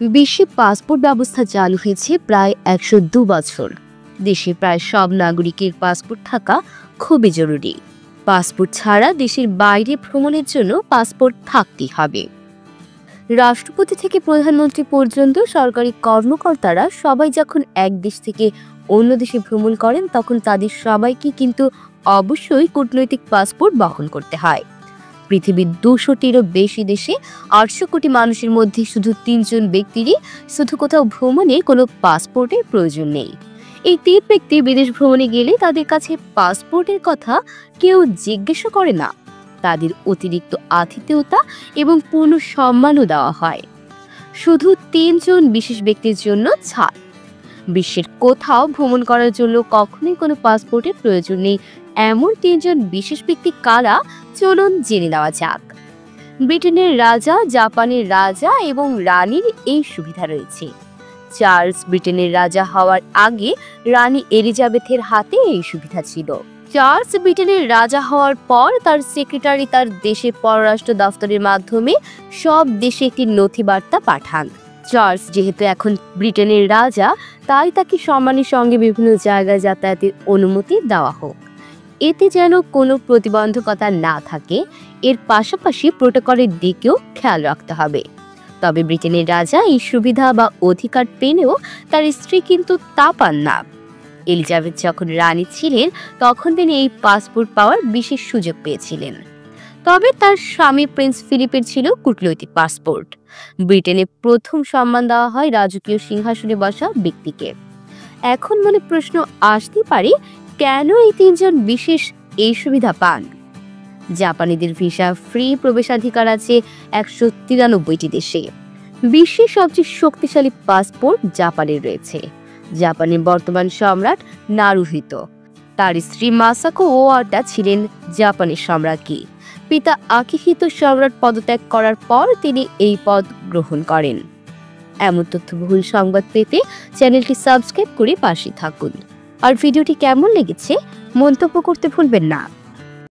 বিশ্বে পাসপোর্ট ব্যবস্থা চালু হয়েছে প্রায় ১০২ বছর। দেশে প্রায় সব নাগরিকের পাসপোর্ট থাকা খুবই জরুরি। পাসপোর্ট ছাড়া দেশের বাইরে ভ্রমণের জন্য পাসপোর্ট থাকতেই হবে। রাষ্ট্রপতি থেকে প্রধানমন্ত্রী পর্যন্ত সরকারি কর্মকর্তারা সবাই যখন এক দেশ থেকে অন্য দেশে ভ্রমণ করেন তখন তাদের সবাইকে কিন্তু অবশ্যই কূটনৈতিক পাসপোর্ট বহন করতে হয়। পৃথিবীর ২০০টিরও বেশি দেশে ৮০০ কোটি মানুষের মধ্যে শুধু ৩ জন ব্যক্তিরই শুধু কোথাও ভ্রমণে কোনো পাসপোর্টের প্রয়োজন নেই। এই ৩ ব্যক্তি বিদেশ ভ্রমণে গেলে তাদের কাছে পাসপোর্টের কথা কেউ জিজ্ঞাসা করে না। তাদের অতিরিক্ত আতিথেয়তা এবং পূর্ণ সম্মানও দেওয়া হয়। শুধু ৩ জন বিশেষ ব্যক্তির জন্য ছাড়। বিশ্বের কোথাও ভ্রমণ করার জন্য কখনোই কোনো পাসপোর্টের প্রয়োজন নেই এমন ৩ জন বিশেষ ব্যক্তি কারা, চলুন জেনে নেওয়া যাক। ব্রিটেনের রাজা, জাপানের রাজা এবং রানীর এই সুবিধা রয়েছে। চার্লস ব্রিটেনের রাজা হওয়ার আগে রানী এলিজাবেথের হাতে এই সুবিধা ছিল। চার্লস ব্রিটেনের রাজা হওয়ার পর তার সেক্রেটারি তার দেশের পররাষ্ট্র দপ্তরের মাধ্যমে সব দেশে একটি নথিবার্তা পাঠান। চার্লস যেহেতু এখন ব্রিটেনের রাজা, তাই তাকে সম্মানের সঙ্গে বিভিন্ন জায়গায় যাতায়াতের অনুমতি দেওয়া হোক। এতে যেন কোনো প্রতিবন্ধকতা না থাকে, এর পাশাপাশি প্রোটোকলের দিকেও খেয়াল রাখতে হবে। তবে ব্রিটেনের রাজা এই সুবিধা বা অধিকার পেলেও তার স্ত্রী কিন্তু তা পান না। এলিজাবেথ যখন রানী ছিলেন তখন তিনি এই পাসপোর্ট পাওয়ার বিশেষ সুযোগ পেয়েছিলেন। তবে তার স্বামী প্রিন্স ফিলিপের ছিল কূটনৈতিক পাসপোর্ট। ব্রিটেনে প্রথম সম্মান দেওয়া হয় রাজকীয় সিংহাসনে বসা ব্যক্তিকে। এখন মনে প্রশ্ন আসতে পারে, কেন এই ৩ জন বিশেষ এই সুবিধা পান? জাপানিদের ভিসা ফ্রি প্রবেশাধিকার আছে ১৯৩টি দেশে। বিশ্বের সবচেয়ে শক্তিশালী পাসপোর্ট জাপানের রয়েছে। জাপানের বর্তমান সম্রাট নারুহিতো, তার স্ত্রী মাসাকো ওয়াটা ছিলেন জাপানের সম্রাজ্ঞী। পিতা আকিহিতো সম্রাট পদত্যাগ করার পর তিনি এই পদ গ্রহণ করেন। এমন তথ্যবহুল সংবাদ পেতে চ্যানেলটি সাবস্ক্রাইব করে পাশে থাকুন। আর ভিডিওটি কেমন লেগেছে মন্তব্য করতে ভুলবেন না।